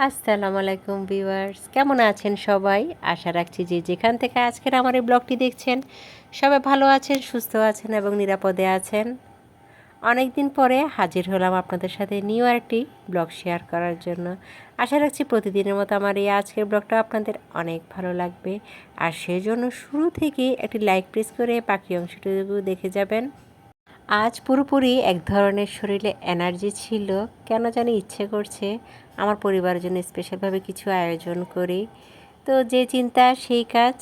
আসসালামু আলাইকুম ভিউয়ার্স, কেমন আছেন সবাই? আশা রাখছি যে যেখান থেকে আজকের আমার এই ব্লগটি দেখছেন সবাই ভালো আছেন, সুস্থ আছেন এবং নিরাপদে আছেন। অনেক দিন পরে হাজির হলাম আপনাদের সাথে নিউ আরেকটি ব্লগ শেয়ার করার জন্য। আশা রাখছি প্রতিদিনের মতো আমার এই আজকের ব্লগটা আপনাদের অনেক ভালো লাগবে, আর সেই জন্য শুরু থেকে একটি লাইক প্রেস করে বাকি অংশটুকু দেখে যাবেন। আজ পুরোপুরি এক ধরনের শরীরে এনার্জি ছিল, কেন জানি ইচ্ছে করছে আমার পরিবারের জন্য স্পেশালভাবে কিছু আয়োজন করি। তো যে চিন্তা সেই কাজ।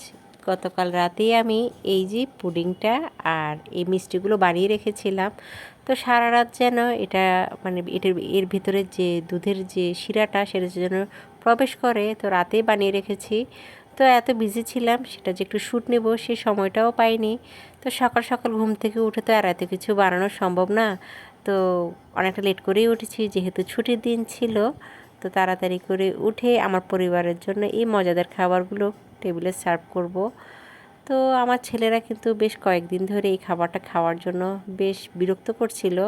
গতকাল রাতেই আমি এই যে পুডিংটা আর এই মিষ্টিগুলো বানিয়ে রেখেছিলাম। তো সারা রাত যেন এটা এর ভিতরে যে দুধের যে শিরাটা সেটা যেন প্রবেশ করে, তো রাতেই বানিয়ে রেখেছি। তো এত বিজি ছিলাম সেটা যে একটু শ্যুট নেব সেই সময়টাও পাইনি। তো সকাল সকাল ঘুম থেকে উঠে তো আর এত কিছু বানানো সম্ভব না। তো অনেকটা লেট করেই উঠেছি যেহেতু ছুটির দিন ছিল। তো তাড়াতাড়ি করে উঠে আমার পরিবারের জন্য এই মজাদার খাবারগুলো টেবিলে সার্ভ করব। তো আমার ছেলেরা কিন্তু বেশ কয়েকদিন ধরে এই খাবারটা খাওয়ার জন্য বেশ বিরক্ত করছিল।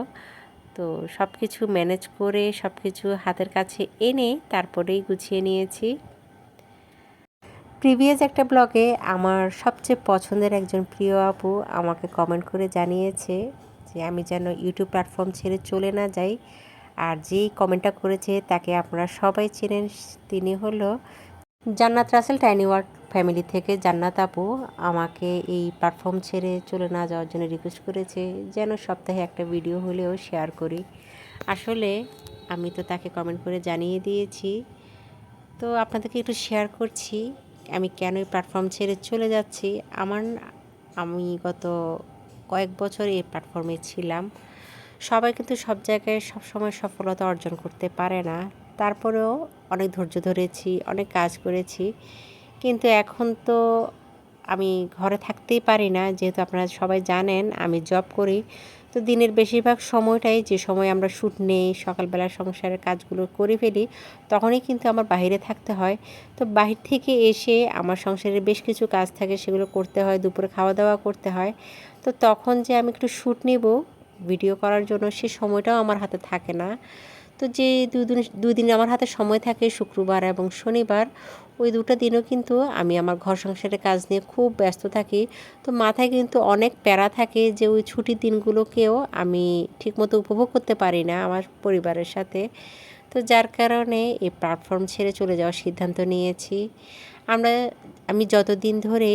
তো সব কিছু ম্যানেজ করে সব কিছু হাতের কাছে এনে তারপরেই গুছিয়ে নিয়েছি। প্রিভিয়াস একটা ব্লগে আমার সবচেয়ে পছন্দের একজন প্রিয় আপু আমাকে কমেন্ট করে জানিয়েছে যে আমি যেন ইউটিউব প্ল্যাটফর্ম ছেড়ে চলে না যাই। আর যেই কমেন্টটা করেছে তাকে আপনারা সবাই চেনেন, তিনি হলো জান্নাত রাসেল টাইনি ওয়ার্ল্ড ফ্যামিলি থেকে জান্নাত আপু। আমাকে এই প্ল্যাটফর্ম ছেড়ে চলে না যাওয়ার জন্য রিকোয়েস্ট করেছে যেন সপ্তাহে একটা ভিডিও হলেও শেয়ার করি। আসলে আমি তো তাকে কমেন্ট করে জানিয়ে দিয়েছি, তো আপনাদেরকে একটু শেয়ার করছি আমি কেন এই প্ল্যাটফর্ম ছেড়ে চলে যাচ্ছি। আমি গত কয়েক বছর এই প্ল্যাটফর্মে ছিলাম। সবাই কিন্তু সব জায়গায় সবসময় সফলতা অর্জন করতে পারে না, তারপরেও অনেক ধৈর্য ধরেছি, অনেক কাজ করেছি। কিন্তু এখন তো আমি ঘরে থাকতেই পারি না, যেহেতু আপনারা সবাই জানেন আমি জব করি। তো দিনের বেশিরভাগ সময়টাই যে সময় আমরা শ্যুট নেই, সকালবেলা সংসারের কাজগুলো করে ফেলি, তখনই কিন্তু আমার বাইরে থাকতে হয়। তো বাহির থেকে এসে আমার সংসারের বেশ কিছু কাজ থাকে, সেগুলো করতে হয়, দুপুরে খাওয়া দাওয়া করতে হয়। তো তখন যে আমি একটু শ্যুট নেব ভিডিও করার জন্য, সে সময়টাও আমার হাতে থাকে না। তো যে দুদিন আমার হাতে সময় থাকে, শুক্রবার এবং শনিবার, ওই দুটো দিনও কিন্তু আমি আমার ঘর সংসারের কাজ নিয়ে খুব ব্যস্ত থাকি। তো মাথায় কিন্তু অনেক প্যারা থাকে যে ওই ছুটির দিনগুলোকেও আমি ঠিকমতো উপভোগ করতে পারি না আমার পরিবারের সাথে। তো যার কারণে এই প্ল্যাটফর্ম ছেড়ে চলে যাওয়ার সিদ্ধান্ত নিয়েছি। আমরা আমি যতদিন ধরে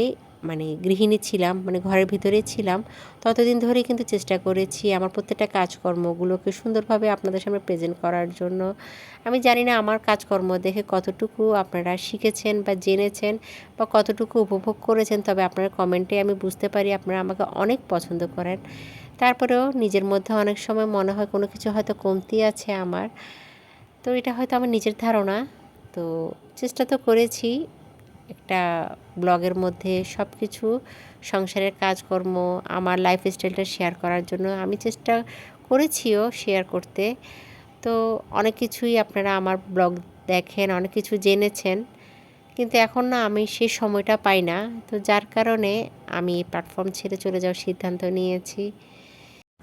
গৃহিণী ছিলাম, ঘরের ভিতরেই ছিলাম, ততদিন ধরেই কিন্তু চেষ্টা করেছি আমার প্রত্যেকটা কাজকর্মগুলোকে সুন্দরভাবে আপনাদের সামনে প্রেজেন্ট করার জন্য। আমি জানি না আমার কাজকর্ম দেখে কতটুকু আপনারা শিখেছেন বা জেনেছেন বা কতটুকু উপভোগ করেছেন, তবে আপনার কমেন্টে আমি বুঝতে পারি আপনারা আমাকে অনেক পছন্দ করেন। তারপরেও নিজের মধ্যে অনেক সময় মনে হয় কোনো কিছু হয়তো কমতি আছে আমার। তো এটা হয়তো আমার নিজের ধারণা। তো চেষ্টা তো করেছি একটা ব্লগের মধ্যে সব কিছু সংসারের কাজকর্ম, আমার লাইফস্টাইলটা শেয়ার করার জন্য আমি চেষ্টা করেছিও শেয়ার করতে। তো অনেক কিছুই আপনারা আমার ব্লগ দেখেন, অনেক কিছু জেনেছেন, কিন্তু এখন না আমি সেই সময়টা পাই না। তো যার কারণে আমি এই প্ল্যাটফর্ম ছেড়ে চলে যাওয়ার সিদ্ধান্ত নিয়েছি।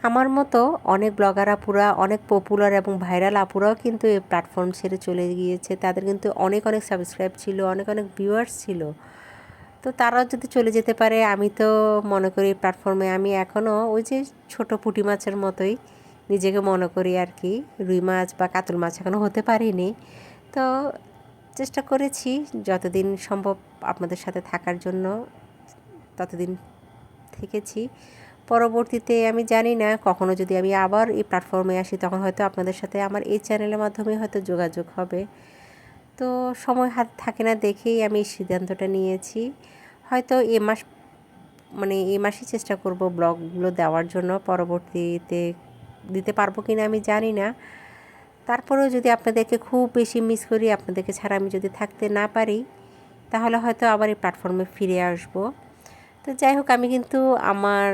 আমার মতো অনেক ব্লগার আপুরা, অনেক পপুলার এবং ভাইরাল আপুরাও কিন্তু এই প্ল্যাটফর্ম ছেড়ে চলে গিয়েছে। তাদের কিন্তু অনেক অনেক সাবস্ক্রাইব ছিল, অনেক অনেক ভিউয়ার্স ছিল। তো তারাও যদি চলে যেতে পারে, আমি তো মনে করি এই প্ল্যাটফর্মে আমি এখনও ওই যে ছোট পুঁটি মাছের মতোই নিজেকে মনে করি আর কি। রুই মাছ বা কাতল মাছ এখনও হতে পারিনি। তো চেষ্টা করেছি যতদিন সম্ভব আপনাদের সাথে থাকার জন্য, ততদিন থেকেছি। পরবর্তীতে আমি জানি না কখনো যদি আমি আবার এই প্ল্যাটফর্মে আসি, তখন হয়তো আপনাদের সাথে আমার এই চ্যানেলের মাধ্যমে হয়তো যোগাযোগ হবে। তো সময় হাতে থাকে না দেখেই আমি এই সিদ্ধান্তটা নিয়েছি। হয়তো এ মাসেই চেষ্টা করব ব্লগগুলো দেওয়ার জন্য, পরবর্তীতে দিতে পারবো কি না আমি জানি না। তারপরেও যদি আপনাদেরকে খুব বেশি মিস করি, আপনাদেরকে ছাড়া আমি যদি থাকতে না পারি, তাহলে হয়তো আবার এই প্ল্যাটফর্মে ফিরে আসব। তো যাই হোক, আমি কিন্তু আমার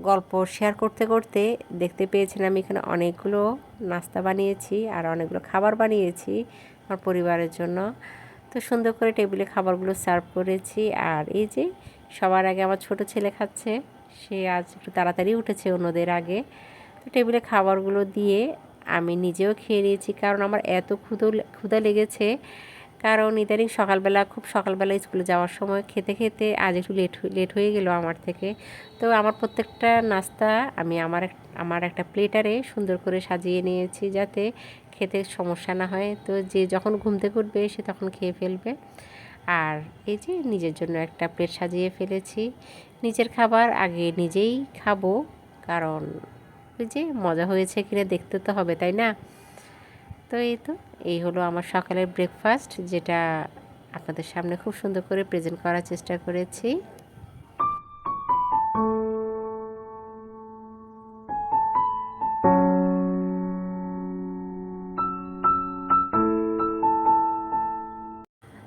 গল্প শেয়ার করতে করতে দেখতে পেয়েছেন আমি এখানে অনেকগুলো নাস্তা বানিয়েছি আর অনেকগুলো খাবার বানিয়েছি আমার পরিবারের জন্য। তো সুন্দর করে টেবিলে খাবারগুলো সার্ভ করেছি। আর এই যে সবার আগে আমার ছোট ছেলে খাচ্ছে, সে আজ একটু তাড়াতাড়ি উঠেছে অন্যদের আগে। তো টেবিলে খাবারগুলো দিয়ে আমি নিজেও খেয়ে নিয়েছি, কারণ আমার এত ক্ষুধা লেগেছে। কারণ ইদানিং সকালবেলা খুব সকালবেলা স্কুলে যাওয়ার সময় খেতে খেতে আজ একটু লেট হয়ে গেল আমার থেকে। তো আমার প্রত্যেকটা নাস্তা আমি আমার একটা প্লেটারে সুন্দর করে সাজিয়ে নিয়েছি, যাতে খেতে সমস্যা না হয়। তো যে যখন ঘুম থেকে উঠবে সে তখন খেয়ে ফেলবে। আর এই যে নিজের জন্য একটা প্লেট সাজিয়ে ফেলেছি। নিজের খাবার আগে নিজেই খাবো, কারণ ওই যে মজা হয়েছে কিনা দেখতে তো হবে, তাই না? তো এই হলো আমার সকালের ব্রেকফাস্ট, যেটা আপনাদের সামনে খুব সুন্দর করে প্রেজেন্ট করার চেষ্টা করেছি।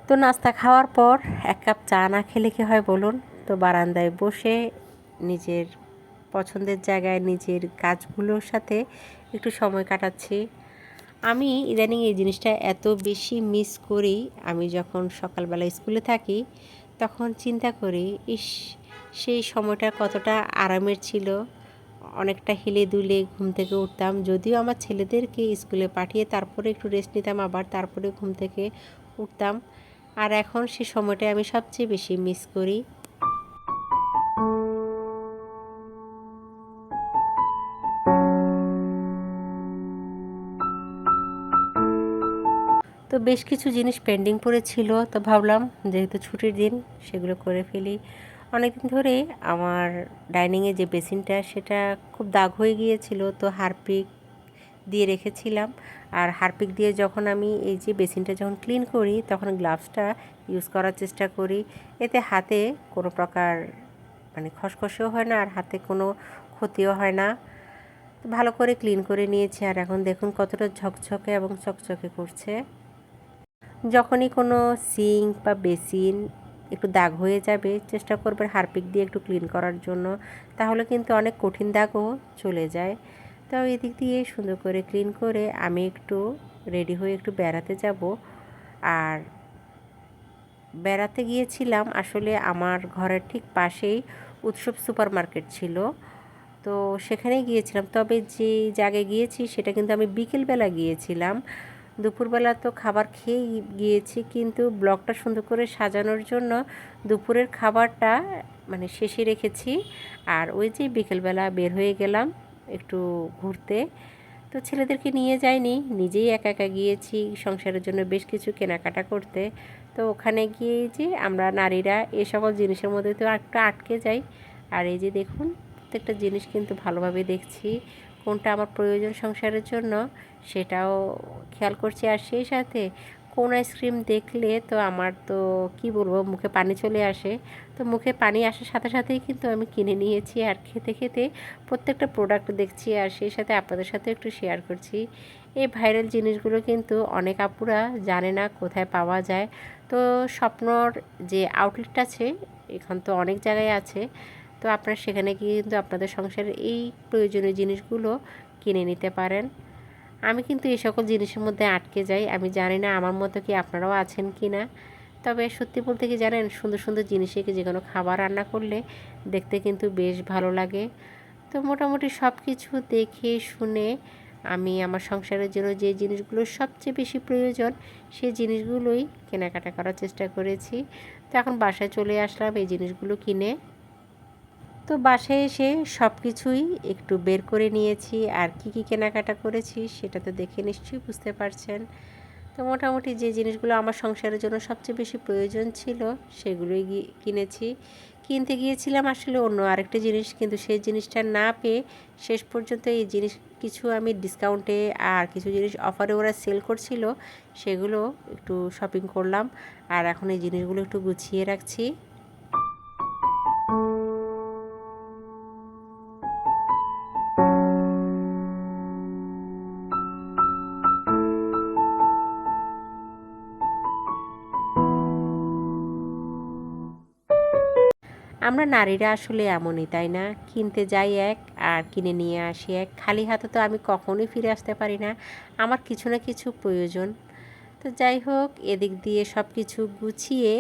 তো নাস্তা খাওয়ার পর এক কাপ চা না খেলে কি হয় বলুন? তো বারান্দায় বসে নিজের পছন্দের জায়গায় নিজের কাজগুলোর সাথে একটু সময় কাটাচ্ছি। আমি ইদানিং এই জিনিসটা এত বেশি মিস করি। আমি যখন সকালবেলা স্কুলে থাকি তখন চিন্তা করি, ইস, সেই সময়টা কতটা আরামের ছিল। অনেকটা হেলে দুলে ঘুম থেকে উঠতাম, যদিও আমার ছেলেদেরকে স্কুলে পাঠিয়ে তারপরে একটু রেস্ট নিতাম, আবার তারপরে ঘুম থেকে উঠতাম। আর এখন সে সময়টা আমি সবচেয়ে বেশি মিস করি। তো বেশ কিছু জিনিস পেন্ডিং পড়েছিল, তো ভাবলাম যেহেতু ছুটির দিন সেগুলো করে ফেলি। অনেকদিন ধরে আমার ডাইনিংয়ে যে বেসিনটা সেটা খুব দাগ হয়ে গিয়েছিল, তো হারপিক দিয়ে রেখেছিলাম। আর হারপিক দিয়ে যখন আমি এই যে বেসিনটা যখন ক্লিন করি তখন গ্লাভসটা ইউজ করার চেষ্টা করি। এতে হাতে কোনো প্রকার খসখসেও হয় না, আর হাতে কোনো ক্ষতিও হয় না। ভালো করে ক্লিন করে নিয়েছি, আর এখন দেখুন কতটা ঝকঝকে এবং চকচকে করছে। যখনই কোনো সিঙ্ক বা বেসিন একটু দাগ হয়ে যাবে, চেষ্টা করবেন হারপিক দিয়ে একটু ক্লিন করার জন্য, তাহলে কিন্তু অনেক কঠিন দাগও চলে যায়। তো এদিক দিয়ে সুন্দর করে ক্লিন করে আমি একটু রেডি হয়ে একটু বেড়াতে যাব। আর বেড়াতে গিয়েছিলাম আসলে আমার ঘরের ঠিক পাশেই উৎসব সুপার মার্কেট ছিল, তো সেখানেই গিয়েছিলাম। তবে যে জায়গায় গিয়েছি সেটা কিন্তু আমি বিকেলবেলা গিয়েছিলাম। দুপুরবেলা তো খাবার খেয়েই গিয়েছি, কিন্তু ব্লগটা সুন্দর করে সাজানোর জন্য দুপুরের খাবারটা শেষে রেখেছি। আর ওই যে বিকেলবেলা বের হয়ে গেলাম একটু ঘুরতে। তো ছেলেদেরকে নিয়ে যাইনি, নিজেই একা একা গিয়েছি সংসারের জন্য বেশ কিছু কেনাকাটা করতে। তো ওখানে গিয়ে যে আমরা নারীরা এ সকল জিনিসের মধ্যে তো একটু আটকে যাই। আর এই যে দেখুন প্রত্যেকটা জিনিস কিন্তু ভালোভাবে দেখছি, কোনটা আমার প্রয়োজন সংসারের জন্য সেটাও খেয়াল করছি। আর সেই সাথে কোন আইসক্রিম দেখলে তো আমার তো কি বলবো, মুখে পানি চলে আসে। তো মুখে পানি আসার সাথে সাথেই কিন্তু আমি কিনে নিয়েছি, আর খেতে খেতে প্রত্যেকটা প্রোডাক্ট দেখছি, আর সেই সাথে আপনাদের সাথে একটু শেয়ার করছি। এই ভাইরাল জিনিসগুলো কিন্তু অনেক আপুরা জানে না কোথায় পাওয়া যায়। তো স্বপ্নর যে আউটলেট আছে এখন তো অনেক জায়গায় আছে, তো আপনারা সেখানে গিয়ে কিন্তু আপনাদের সংসারের এই প্রয়োজনীয় জিনিসগুলো কিনে নিতে পারেন। আমি কিন্তু এই সকল জিনিসের মধ্যে আটকে যাই। আমি জানি না আমার মতো কি আপনারাও আছেন কি না। তবে সত্যি বলতে কি জানেন, সুন্দর সুন্দর জিনিসে যে কোনো খাবার রান্না করলে দেখতে কিন্তু বেশ ভালো লাগে। তো মোটামুটি সব কিছু দেখে শুনে আমি আমার সংসারের জন্য যে জিনিসগুলো সবচেয়ে বেশি প্রয়োজন সেই জিনিসগুলোই কেনাকাটা করার চেষ্টা করেছি। তো এখন বাসায় চলে আসলাম এই জিনিসগুলো কিনে। তো বাসায় এসে সব কিছুই একটু বের করে নিয়েছি, আর কি কি কেনাকাটা করেছি সেটা তো দেখে নিশ্চয়ই বুঝতে পারছেন। তো মোটামুটি যে জিনিসগুলো আমার সংসারের জন্য সবচেয়ে বেশি প্রয়োজন ছিল সেগুলোই কিনেছি। কিনতে গিয়েছিলাম আসলে অন্য আরেকটা জিনিস, কিন্তু সেই জিনিসটা না পেয়ে শেষ পর্যন্ত এই জিনিস কিছু আমি ডিসকাউন্টে আর কিছু জিনিস অফারে ওরা সেল করছিল, সেগুলো একটু শপিং করলাম। আর এখন এই জিনিসগুলো একটু গুছিয়ে রাখছি। আমরা নারীরা আসলে এমনই, তাই না? কিনতে যাই এক আর কিনে নিয়ে আসি এক। খালি হাতে তো আমি কখনোই ফিরে আসতে পারি না, আমার কিছু না কিছু প্রয়োজন। তো যাই হোক, এদিক দিয়ে সব কিছু গুছিয়ে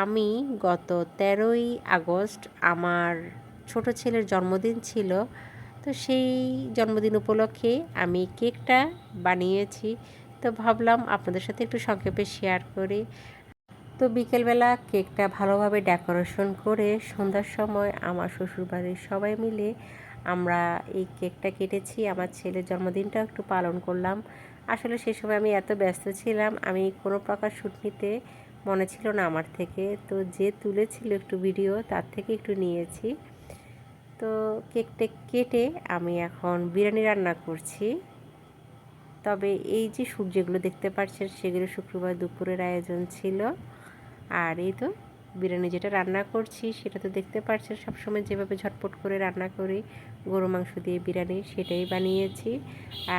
আমি গত 13ই আগস্ট আমার ছোট ছেলের জন্মদিন ছিল। তো তো সেই জন্মদিন উপলক্ষে আমি কেকটা বানিয়েছি, তো ভাবলাম আপনাদের সাথে একটু সংক্ষেপে শেয়ার করি। তো বিকেলবেলা কেকটা ভালোভাবে ডেকোরেশন করে সন্ধ্যার সময় আমার শ্বশুরবাড়ির সবাই মিলে আমরা এই কেকটা কেটেছি। আমার ছেলের জন্মদিনটাও একটু পালন করলাম। আসলে সে সময় আমি এত ব্যস্ত ছিলাম, আমি কোনো প্রকার শ্যুট নিতে মনে ছিল না আমার থেকে, তো যে তুলেছিল একটু ভিডিও তার থেকে একটু নিয়েছি। তো কেকটা কেটে আমি এখন বিরিয়ানি রান্না করছি। তবে এই যে শ্যুট যেগুলো দেখতে পাচ্ছেন সেগুলো শুক্রবার দুপুরের আয়োজন ছিল। আর এই তো বিরিয়ানি যেটা রান্না করছি সেটা তো দেখতে পাচ্ছেন সবসময় যেভাবে ঝটপট করে রান্না করি, গরু মাংস দিয়ে বিরিয়ানি সেটাই বানিয়েছি।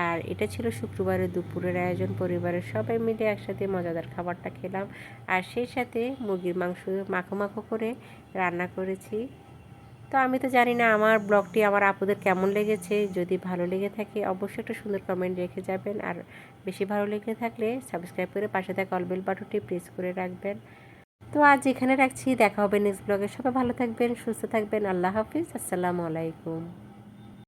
আর এটা ছিল শুক্রবারের দুপুরের আয়োজন, পরিবারের সবাই মিলে একসাথে মজাদার খাবারটা খেলাম। আর সেই সাথে মুরগির মাংস মাখো মাখো করে রান্না করেছি। তো আমি তো জানি না আমার ব্লগটি আমার আপুদের কেমন লেগেছে। যদি ভালো লেগে থাকে অবশ্যই একটা সুন্দর কমেন্ট রেখে যাবেন, আর বেশি ভালো লেগে থাকলে সাবস্ক্রাইব করে পাশে থাকা অল বেল বাটনটি প্রেস করে রাখবেন। তো আজ এখানে রাখছি, দেখা হবে নেক্সট ব্লগে। সবাই ভালো থাকবেন, সুস্থ থাকবেন। আল্লাহ হাফিজ, আসসালামু আলাইকুম।